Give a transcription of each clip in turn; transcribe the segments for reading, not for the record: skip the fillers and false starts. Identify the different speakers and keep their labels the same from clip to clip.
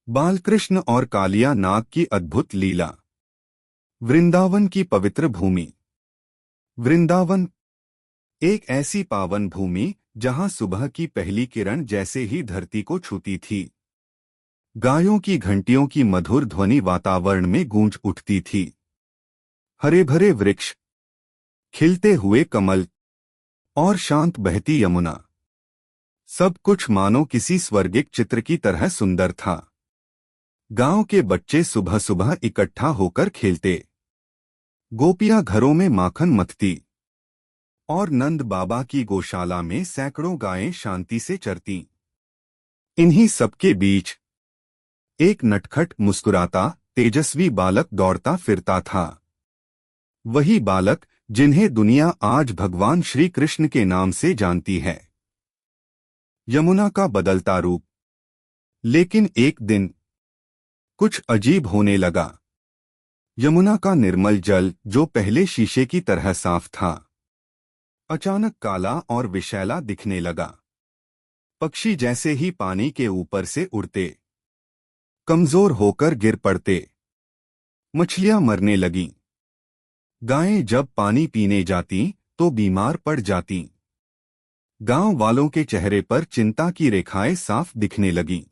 Speaker 1: बालकृष्ण और कालिया नाग की अद्भुत लीला। वृंदावन की पवित्र भूमि। वृंदावन एक ऐसी पावन भूमि जहां सुबह की पहली किरण जैसे ही धरती को छूती थी, गायों की घंटियों की मधुर ध्वनि वातावरण में गूंज उठती थी। हरे भरे वृक्ष, खिलते हुए कमल और शांत बहती यमुना, सब कुछ मानो किसी स्वर्गिक चित्र की तरह सुंदर था। गांव के बच्चे सुबह सुबह इकट्ठा होकर खेलते, गोपियां घरों में माखन मथती और नंद बाबा की गौशाला में सैकड़ों गायें शांति से चरती। इन्हीं सबके बीच एक नटखट मुस्कुराता तेजस्वी बालक दौड़ता फिरता था। वही बालक जिन्हें दुनिया आज भगवान श्री कृष्ण के नाम से जानती है। यमुना का बदलता रूप। लेकिन एक दिन कुछ अजीब होने लगा। यमुना का निर्मल जल, जो पहले शीशे की तरह साफ था, अचानक काला और विषैला दिखने लगा। पक्षी जैसे ही पानी के ऊपर से उड़ते, कमजोर होकर गिर पड़ते। मछलियां मरने लगीं। गायें जब पानी पीने जाती तो बीमार पड़ जाती। गांव वालों के चेहरे पर चिंता की रेखाएं साफ दिखने लगीं।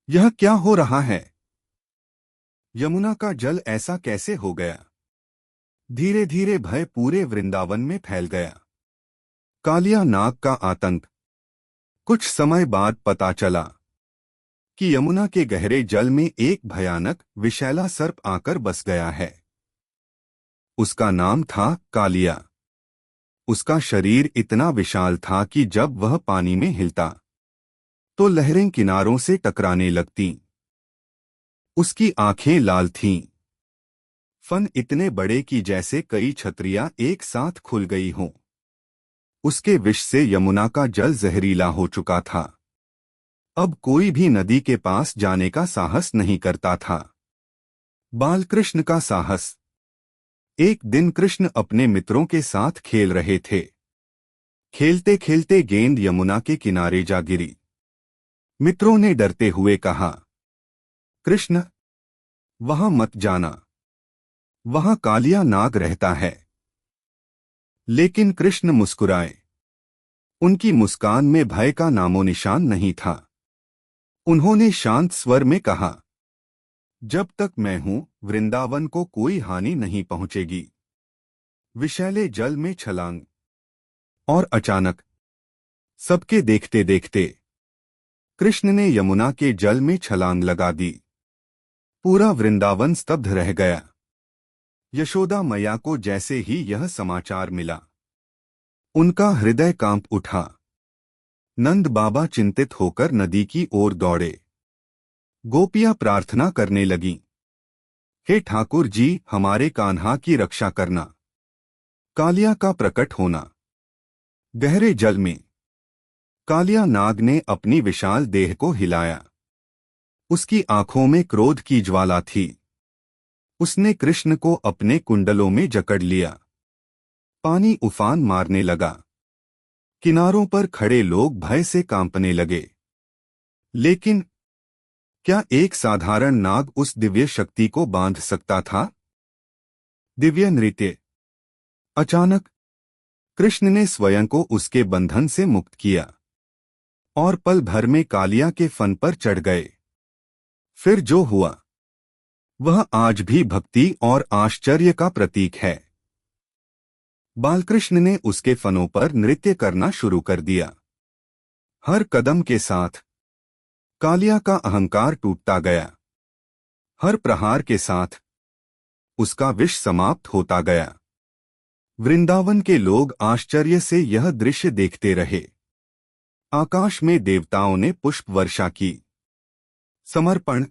Speaker 1: यह क्या हो रहा है? यमुना का जल ऐसा कैसे हो गया? धीरे धीरे भय पूरे वृंदावन में फैल गया। कालिया नाग का आतंक। कुछ समय बाद पता चला कि यमुना के गहरे जल में एक भयानक विषैला सर्प आकर बस गया है। उसका नाम था कालिया। उसका शरीर इतना विशाल था कि जब वह पानी में हिलता तो लहरें किनारों से टकराने लगतीं। उसकी आंखें लाल थीं। फन इतने बड़े कि जैसे कई छतरियां एक साथ खुल गई हों। उसके विष से यमुना का जल जहरीला हो चुका था। अब कोई भी नदी के पास जाने का साहस नहीं करता था। बालकृष्ण का साहस। एक दिन कृष्ण अपने मित्रों के साथ खेल रहे थे। खेलते खेलते गेंद यमुना के किनारे जा गिरी। मित्रों ने डरते हुए कहा, कृष्ण, वहां मत जाना, वहां कालिया नाग रहता है। लेकिन कृष्ण मुस्कुराए। उनकी मुस्कान में भय का नामो निशान नहीं था। उन्होंने शांत स्वर में कहा, जब तक मैं हूं, वृंदावन को कोई हानि नहीं पहुंचेगी। विषैले जल में छलांग। और अचानक सबके देखते देखते कृष्ण ने यमुना के जल में छलांग लगा दी। पूरा वृंदावन स्तब्ध रह गया। यशोदा मैया को जैसे ही यह समाचार मिला, उनका हृदय कांप उठा। नंद बाबा चिंतित होकर नदी की ओर दौड़े। गोपियां प्रार्थना करने लगीं, हे ठाकुर जी, हमारे कान्हा की रक्षा करना। कालिया का प्रकट होना। गहरे जल में कालिया नाग ने अपनी विशाल देह को हिलाया। उसकी आंखों में क्रोध की ज्वाला थी। उसने कृष्ण को अपने कुंडलों में जकड़ लिया। पानी उफान मारने लगा। किनारों पर खड़े लोग भय से कांपने लगे। लेकिन क्या एक साधारण नाग उस दिव्य शक्ति को बांध सकता था? दिव्य नृत्य। अचानक कृष्ण ने स्वयं को उसके बंधन से मुक्त किया और पल भर में कालिया के फन पर चढ़ गए। फिर जो हुआ वह आज भी भक्ति और आश्चर्य का प्रतीक है। बालकृष्ण ने उसके फनों पर नृत्य करना शुरू कर दिया। हर कदम के साथ कालिया का अहंकार टूटता गया। हर प्रहार के साथ उसका विष समाप्त होता गया। वृंदावन के लोग आश्चर्य से यह दृश्य देखते रहे। आकाश में देवताओं ने पुष्प वर्षा की। समर्पण।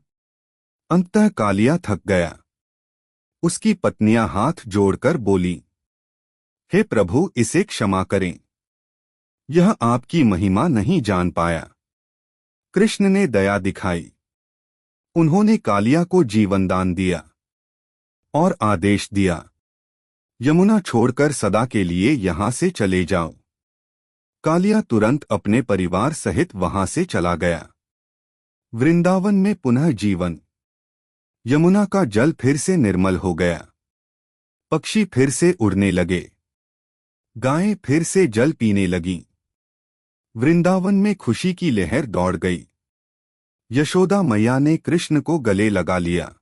Speaker 1: अंततः कालिया थक गया। उसकी पत्नियां हाथ जोड़कर बोली, हे प्रभु, इसे क्षमा करें। यह आपकी महिमा नहीं जान पाया। कृष्ण ने दया दिखाई। उन्होंने कालिया को जीवनदान दिया और आदेश दिया, यमुना छोड़कर सदा के लिए यहां से चले जाओ। कालिया तुरंत अपने परिवार सहित वहां से चला गया। वृंदावन में पुनः जीवन। यमुना का जल फिर से निर्मल हो गया। पक्षी फिर से उड़ने लगे। गायें फिर से जल पीने लगीं। वृंदावन में खुशी की लहर दौड़ गई। यशोदा मैया ने कृष्ण को गले लगा लिया।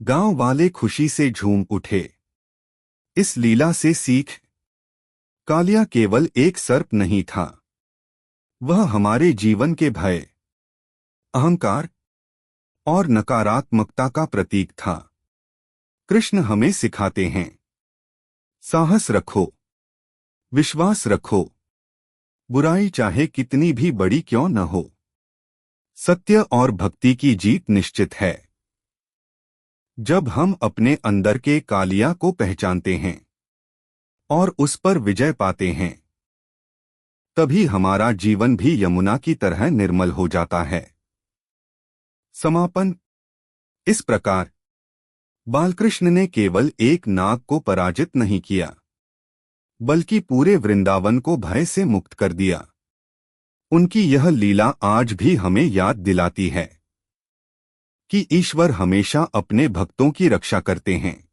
Speaker 1: गांव वाले खुशी से झूम उठे। इस लीला से सीख, कालिया केवल एक सर्प नहीं था, वह हमारे जीवन के भय, अहंकार और नकारात्मकता का प्रतीक था। कृष्ण हमें सिखाते हैं, साहस रखो, विश्वास रखो, बुराई चाहे कितनी भी बड़ी क्यों न हो, सत्य और भक्ति की जीत निश्चित है। जब हम अपने अंदर के कालिया को पहचानते हैं और उस पर विजय पाते हैं, तभी हमारा जीवन भी यमुना की तरह निर्मल हो जाता है। समापन। इस प्रकार बालकृष्ण ने केवल एक नाग को पराजित नहीं किया, बल्कि पूरे वृंदावन को भय से मुक्त कर दिया। उनकी यह लीला आज भी हमें याद दिलाती है कि ईश्वर हमेशा अपने भक्तों की रक्षा करते हैं।